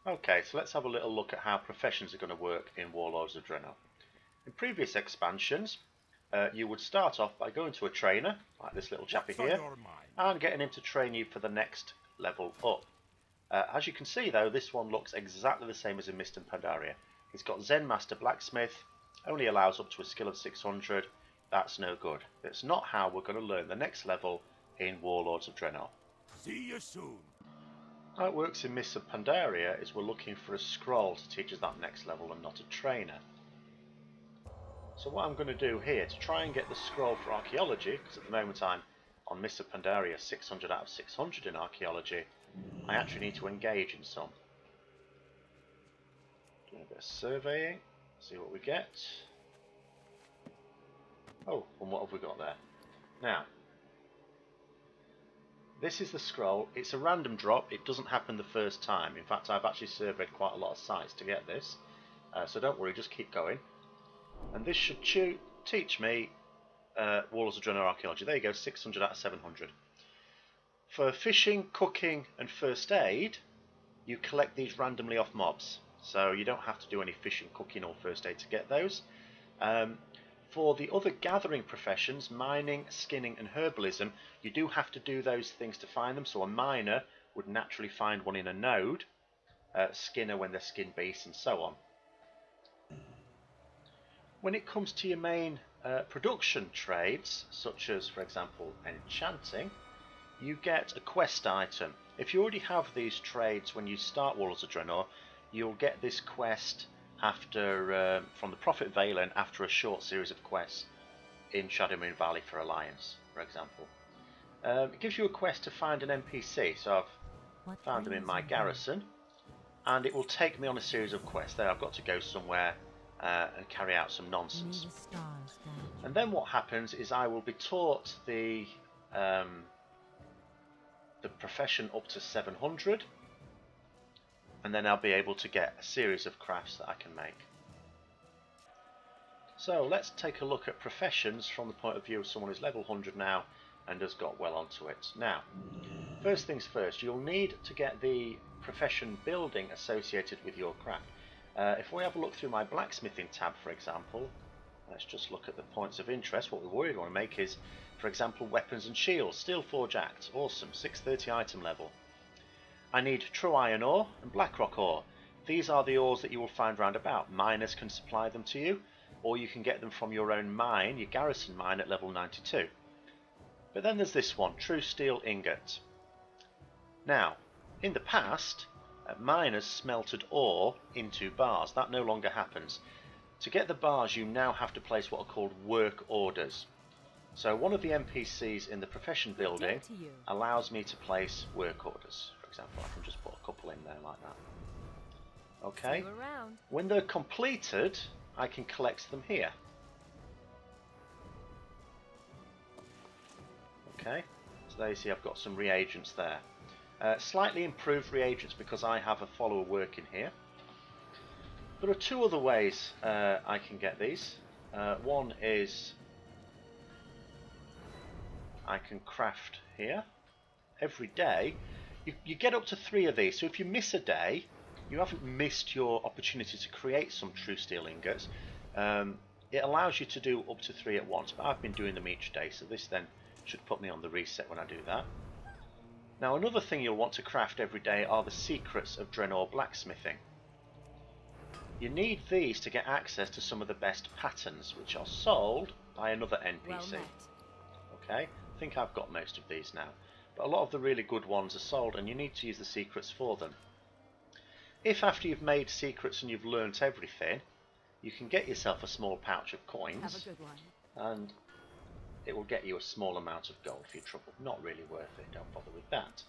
Okay, so let's have a little look at how professions are going to work in Warlords of Draenor. In previous expansions, you would start off by going to a trainer, like this little chappy here, and getting him to train you for the next level up. As you can see though, this one looks exactly the same as in Mist and Pandaria. He's got Zen Master Blacksmith, only allows up to a skill of 600, that's no good. It's not how we're going to learn the next level in Warlords of Draenor. See you soon. How it works in Mist and Pandaria is we're looking for a scroll to teach us that next level and not a trainer. So what I'm going to do here, to try and get the scroll for archaeology, because at the moment I'm on Mist of Pandaria 600 out of 600 in archaeology, I actually need to engage in some. Doing a bit of surveying, see what we get. Oh, and what have we got there? Now, this is the scroll. It's a random drop. It doesn't happen the first time. In fact, I've actually surveyed quite a lot of sites to get this. So don't worry, just keep going. And this should teach me Warlords of Draenor archaeology. There you go, 600 out of 700. For fishing, cooking and first aid, you collect these randomly off mobs. So you don't have to do any fishing, cooking or first aid to get those. For the other gathering professions, mining, skinning and herbalism, you do have to do those things to find them. So a miner would naturally find one in a node, skinner when they're skin beasts and so on. When it comes to your main production trades, such as for example enchanting, you get a quest item. If you already have these trades when you start Warlords of Draenor, you'll get this quest after from the Prophet Valen after a short series of quests in Shadowmoon Valley for Alliance, for example. It gives you a quest to find an NPC, so I've found them in my garrison, and it will take me on a series of quests. There I've got to go somewhere and carry out some nonsense. And then what happens is I will be taught the profession up to 700, and then I'll be able to get a series of crafts that I can make. So let's take a look at professions from the point of view of someone who's level 100 now and has got well onto it. Now, first things first, you'll need to get the profession building associated with your craft. If we have a look through my blacksmithing tab, for example, let's just look at the points of interest. What we really want to make is, for example, weapons and shields. Steel Forge Axe, awesome, 630 item level. I need true iron ore and blackrock ore. These are the ores that you will find round about. Miners can supply them to you, or you can get them from your own mine, your garrison mine at level 92. But then there's this one, true steel ingot. Now, in the past, miners smelted ore into bars. That no longer happens. To get the bars, you now have to place what are called work orders. So one of the NPCs in the profession building allows me to place work orders. For example, I can just put a couple in there like that. Okay. When they're completed, I can collect them here. Okay. So there you see I've got some reagents there. Slightly improved reagents because I have a follower working here. There are two other ways I can get these. One is I can craft here. Every day you get up to 3 of these, so if you miss a day, you haven't missed your opportunity to create some true steel ingots. It allows you to do up to 3 at once, but I've been doing them each day, so this then should put me on the reset when I do that. Now another thing you'll want to craft every day are the secrets of Draenor blacksmithing. You need these to get access to some of the best patterns, which are sold by another NPC. Okay, I think I've got most of these now, but a lot of the really good ones are sold and you need to use the secrets for them. If after you've made secrets and you've learnt everything, you can get yourself a small pouch of coins. Have a good one. And it will get you a small amount of gold for your trouble. Not really worth it, don't bother with that.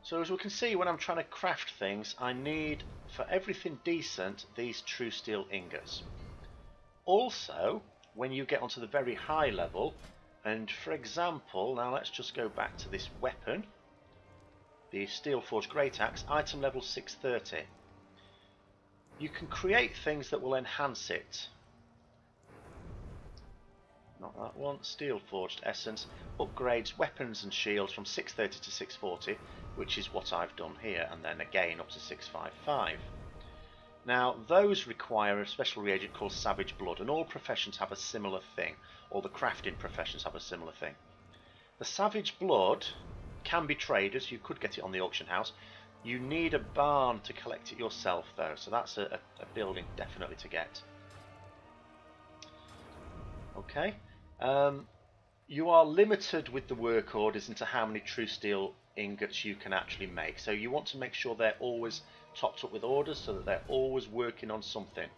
So as we can see, when I'm trying to craft things, I need, for everything decent, these true steel ingots. Also, when you get onto the very high level, and for example, now let's just go back to this weapon, the Steel Forge Great Axe, item level 630. You can create things that will enhance it. not that one. Steel forged essence upgrades weapons and shields from 630 to 640, which is what I've done here, and then again up to 655. Now those require a special reagent called Savage Blood, and all professions have a similar thing, or the crafting professions have a similar thing. The Savage Blood can be traded, you could get it on the auction house. You need a barn to collect it yourself though, so that's a building definitely to get. Okay, you are limited with the work orders into how many true steel ingots you can actually make, so you want to make sure they're always topped up with orders so that they're always working on something.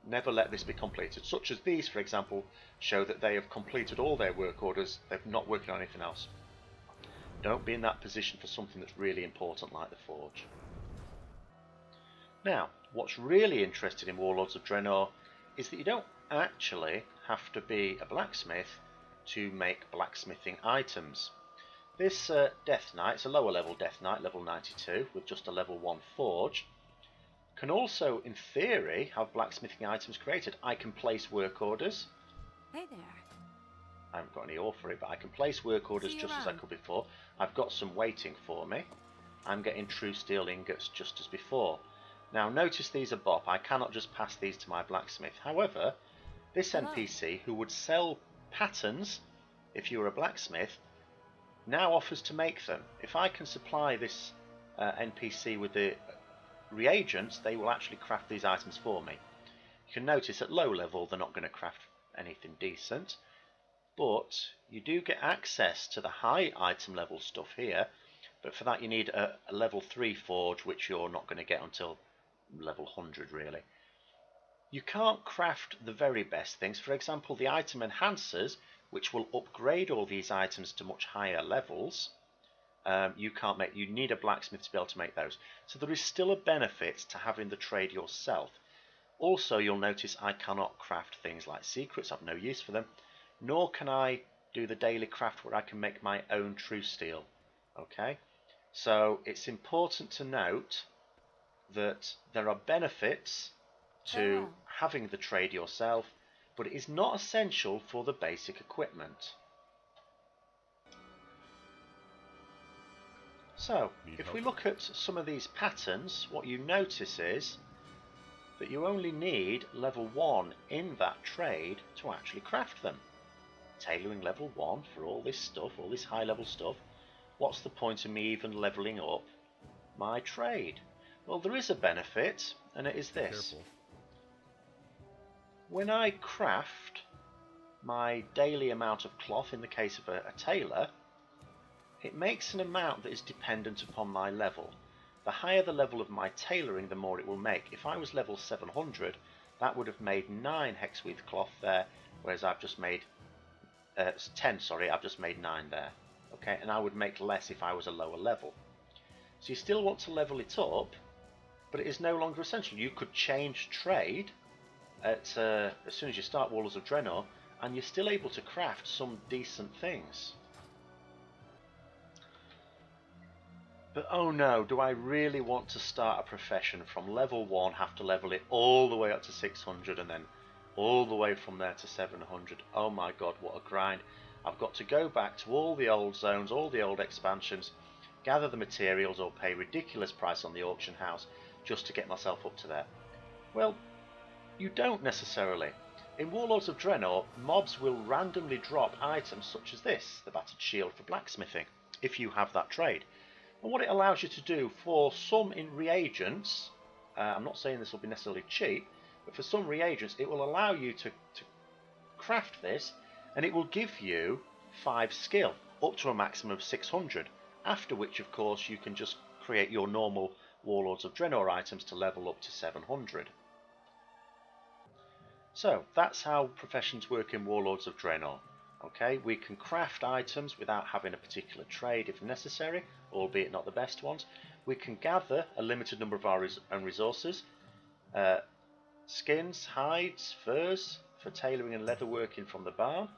Never let this be completed, such as these for example show that they have completed all their work orders, they're not working on anything else. Don't be in that position for something that's really important like the forge. Now, what's really interesting in Warlords of Draenor is that you don't actually have to be a blacksmith to make blacksmithing items. This Death Knight, it's a lower level Death Knight, level 92, with just a level 1 forge, can also, in theory, have blacksmithing items created. I can place work orders. Hey there. I haven't got any ore for it, but I can place work orders just as I could before. I've got some waiting for me. I'm getting true steel ingots just as before. Now notice these are bop. I cannot just pass these to my blacksmith. However, this NPC who would sell patterns if you were a blacksmith now offers to make them. If I can supply this NPC with the reagents, they will actually craft these items for me. You can notice at low level they're not going to craft anything decent, but you do get access to the high item level stuff here, but for that you need a level 3 forge, which you're not going to get until level 100 really. You can't craft the very best things. For example, the item enhancers, which will upgrade all these items to much higher levels, you can't make. You need a blacksmith to be able to make those. So there is still a benefit to having the trade yourself. Also, you'll notice I cannot craft things like secrets. I've no use for them. Nor can I do the daily craft where I can make my own true steel. Okay, so it's important to note that there are benefits to having the trade yourself, but it is not essential for the basic equipment. So, if we look at some of these patterns, what you notice is that you only need level 1 in that trade to actually craft them. Tailoring level 1 for all this stuff, all this high level stuff. What's the point of me even leveling up my trade? Well, there is a benefit, and it is this. When I craft my daily amount of cloth, in the case of a tailor, it makes an amount that is dependent upon my level. The higher the level of my tailoring, the more it will make. If I was level 700, that would have made 9 hexweave cloth there, whereas I've just made 10, sorry, I've just made 9 there. Okay, and I would make less if I was a lower level. So you still want to level it up, but it is no longer essential. You could change trade at as soon as you start Warlords of Draenor, and you're still able to craft some decent things. But oh no, do I really want to start a profession from level 1, have to level it all the way up to 600 and then all the way from there to 700? Oh my god, what a grind. I've got to go back to all the old zones, all the old expansions, gather the materials or pay ridiculous price on the auction house just to get myself up to there. Well, you don't necessarily. In Warlords of Draenor, mobs will randomly drop items such as this, the battered shield for blacksmithing, if you have that trade. And what it allows you to do for some in reagents, I'm not saying this will be necessarily cheap, but for some reagents it will allow you to craft this, and it will give you 5 skill, up to a maximum of 600, after which of course you can just create your normal Warlords of Draenor items to level up to 700. So that's how professions work in Warlords of Draenor. Okay, we can craft items without having a particular trade if necessary, albeit not the best ones. We can gather a limited number of our own resources, skins, hides, furs for tailoring and leatherworking from the barn.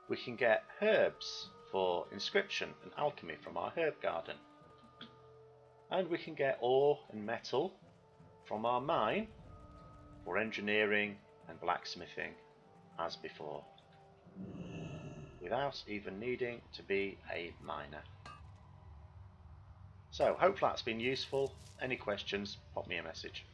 We can get herbs for inscription and alchemy from our herb garden. And we can get ore and metal from our mine for engineering and blacksmithing as before. without even needing to be a miner. So hopefully that's been useful. Any questions, pop me a message.